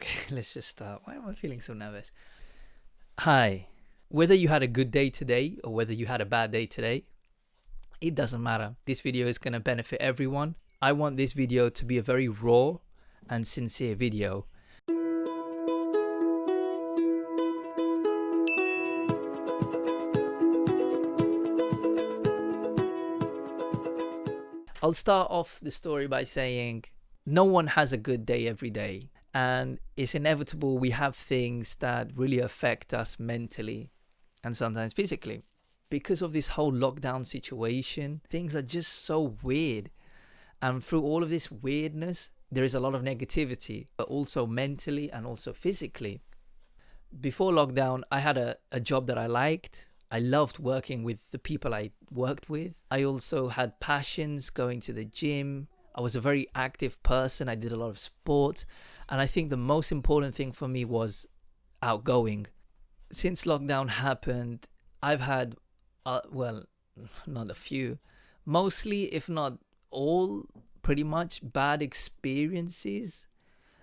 Okay, let's just start. Why am I feeling so nervous? Hi. Whether you had a good day today or whether you had a bad day today, it doesn't matter. This video is going to benefit everyone. I want this video to be a very raw and sincere video. I'll start off the story by saying no one has a good day every day, and it's inevitable we have things that really affect us mentally and sometimes physically. Because of this whole lockdown situation, things are just so weird, and through all of this weirdness there is a lot of negativity, but also mentally and also physically. Before lockdown, I had a job that I liked. I loved working with the people I worked with. I also had passions, going to the gym. I was a very active person. I did a lot of sports. And I think the most important thing for me was outgoing. Since lockdown happened, I've had, well, not a few, mostly, if not all, pretty much bad experiences.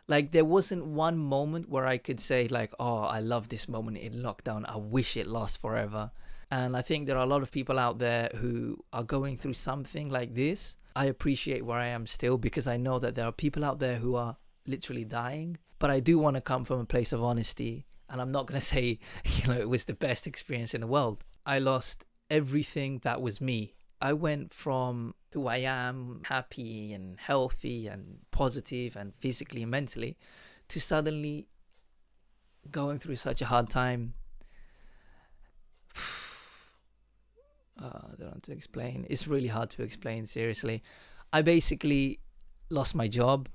Like, there wasn't one moment where I could say like, oh, I love this moment in lockdown. I wish it lasts forever. And I think there are a lot of people out there who are going through something like this. I appreciate where I am still because I know that there are people out there who are literally dying. But I do want to come from a place of honesty. And I'm not going to say, it was the best experience in the world. I lost everything that was me. I went from who I am, happy and healthy and positive and physically and mentally, to suddenly going through such a hard time. I don't know how to explain. It's really hard to explain, seriously. I basically lost my job.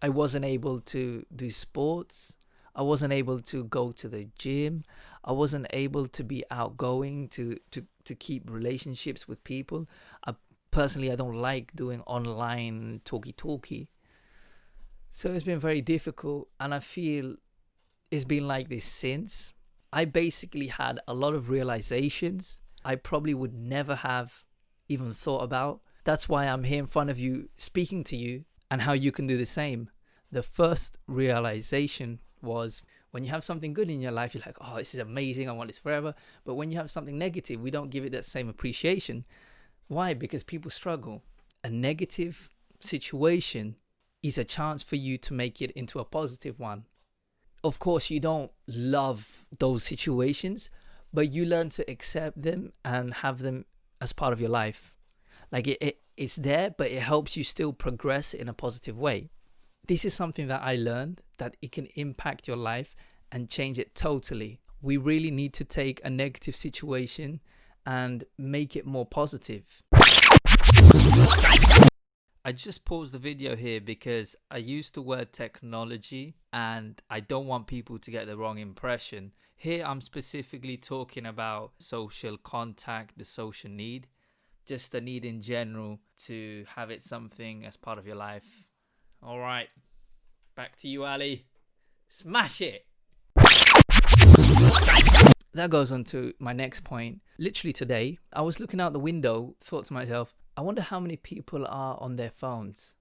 I wasn't able to do sports. I wasn't able to go to the gym. I wasn't able to be outgoing, to keep relationships with people. Personally, I don't like doing online talky. So it's been very difficult, and I feel it's been like this since. I basically had a lot of realizations I probably would never have even thought about. That's why I'm here in front of you, speaking to you, and how you can do the same. The first realization was, when you have something good in your life, you're like, oh, this is amazing, I want this forever. But when you have something negative, we don't give it that same appreciation. Why? Because people struggle. A negative situation is a chance for you to make it into a positive one. Of course, you don't love those situations, but you learn to accept them and have them as part of your life. Like it's there, but it helps you still progress in a positive way. This is something that I learned, that it can impact your life and change it totally. We really need to take a negative situation and make it more positive. I just paused the video here because I used the word technology and I don't want people to get the wrong impression. Here I'm specifically talking about social contact, the social need, just the need in general to have it something as part of your life. All right, back to you, Ali. Smash it! That goes on to my next point. Literally today, I was looking out the window, thought to myself, I wonder how many people are on their phones.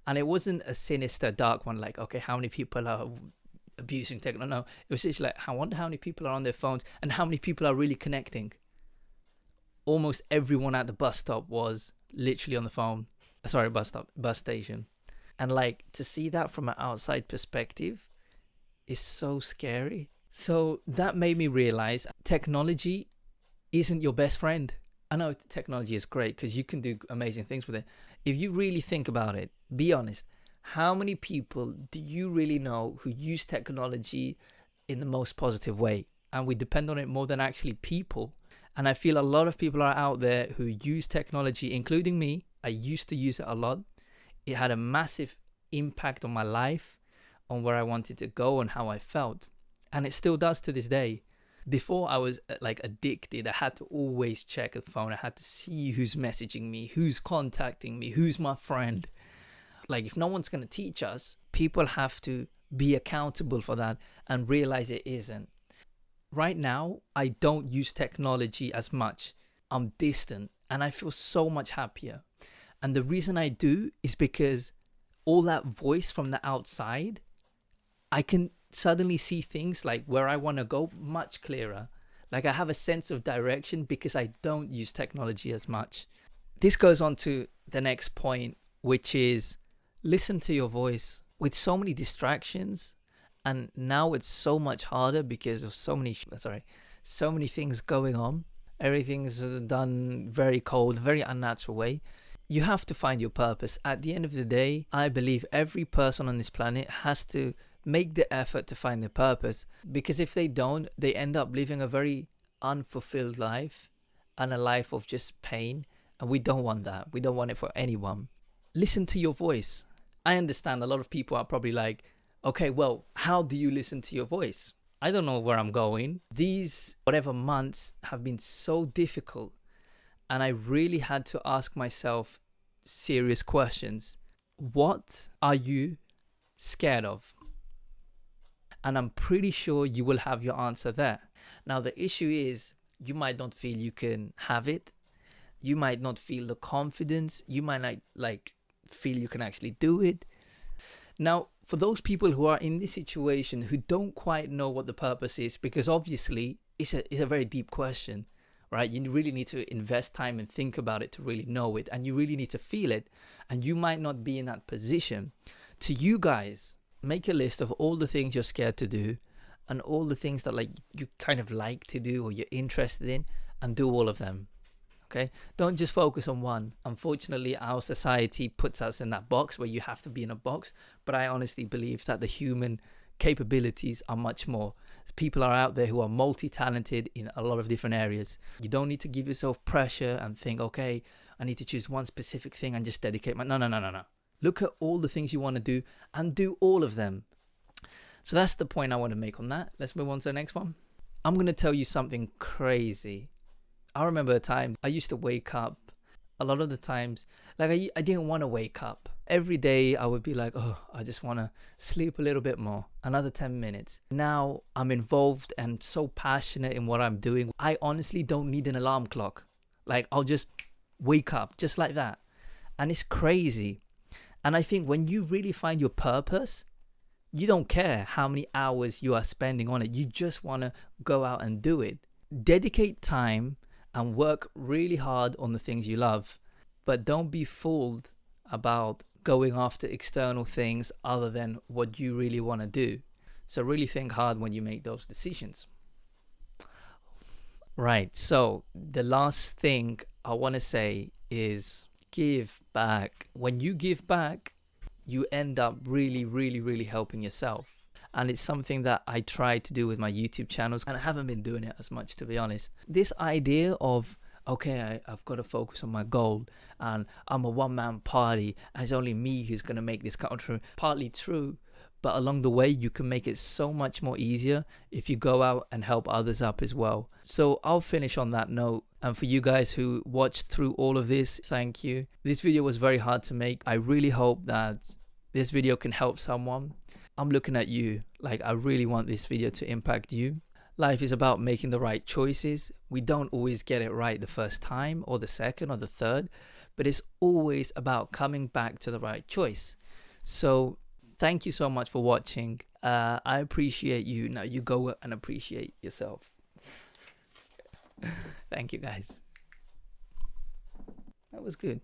And it wasn't a sinister, dark one, like, okay, how many people are abusing technology? No, it was just like, I wonder how many people are on their phones and how many people are really connecting. Almost everyone at the bus stop was literally on the phone. Sorry, bus station. And like, to see that from an outside perspective is so scary. So that made me realize technology isn't your best friend. I know technology is great because you can do amazing things with it. If you really think about it, be honest, how many people do you really know who use technology in the most positive way? And we depend on it more than actually people. And I feel a lot of people are out there who use technology, including me. I used to use it a lot. It had a massive impact on my life, on where I wanted to go and how I felt. And it still does to this day. Before, I was like addicted. I had to always check the phone. I had to see who's messaging me, who's contacting me, who's my friend. Like, if no one's going to teach us, people have to be accountable for that and realize it isn't. Right now, I don't use technology as much. I'm distant and I feel so much happier. And the reason I do is because all that voice from the outside I can suddenly see things like where I want to go much clearer. Like I have a sense of direction because I don't use technology as much. This goes on to the next point, which is listen to your voice. With so many distractions, and now it's so much harder because of so many things going on. Everything's done very cold, very unnatural way. You have to find your purpose. At the end of the day, I believe every person on this planet has to make the effort to find their purpose, because if they don't, they end up living a very unfulfilled life and a life of just pain, and we don't want that. We don't want it for anyone. Listen to your voice. I understand a lot of people are probably like, okay, well, how do you listen to your voice? I don't know where I'm going. These whatever months have been so difficult, and I really had to ask myself serious questions. What are you scared of? And I'm pretty sure you will have your answer there. Now, the issue is you might not feel you can have it. You might not feel the confidence. You might not feel you can actually do it. Now, for those people who are in this situation who don't quite know what the purpose is, because obviously it's a very deep question, right? You really need to invest time and think about it to really know it, and you really need to feel it, and you might not be in that position. To you guys, make a list of all the things you're scared to do and all the things that you kind of like to do or you're interested in, and do all of them. Okay, don't just focus on one. Unfortunately, our society puts us in that box where you have to be in a box. But I honestly believe that the human capabilities are much more. People are out there who are multi-talented in a lot of different areas. You don't need to give yourself pressure and think, okay, I need to choose one specific thing and just dedicate my... No. Look at all the things you want to do and do all of them. So that's the point I want to make on that. Let's move on to the next one. I'm going to tell you something crazy. I remember a time I used to wake up a lot of the times, I didn't want to wake up. Every day I would be like, oh, I just want to sleep a little bit more, another 10 minutes. Now I'm involved and so passionate in what I'm doing. I honestly don't need an alarm clock. I'll just wake up just like that. And it's crazy. And I think when you really find your purpose, you don't care how many hours you are spending on it. You just want to go out and do it. Dedicate time and work really hard on the things you love. But don't be fooled about going after external things other than what you really want to do. So really think hard when you make those decisions. Right, so the last thing I want to say is give back. When you give back, you end up really helping yourself. And it's something that I try to do with my YouTube channels, and I haven't been doing it as much, to be honest. This idea of, okay, I've got to focus on my goal, and I'm a one-man party, and it's only me who's going to make this come true. Partly true, but along the way, you can make it so much more easier if you go out and help others up as well. So I'll finish on that note. And for you guys who watched through all of this, thank you. This video was very hard to make. I really hope that this video can help someone. I'm looking at you. I really want this video to impact you. Life is about making the right choices. We don't always get it right the first time or the second or the third, but it's always about coming back to the right choice. So thank you so much for watching. I appreciate you. Now you go and appreciate yourself. Thank you guys. That was good.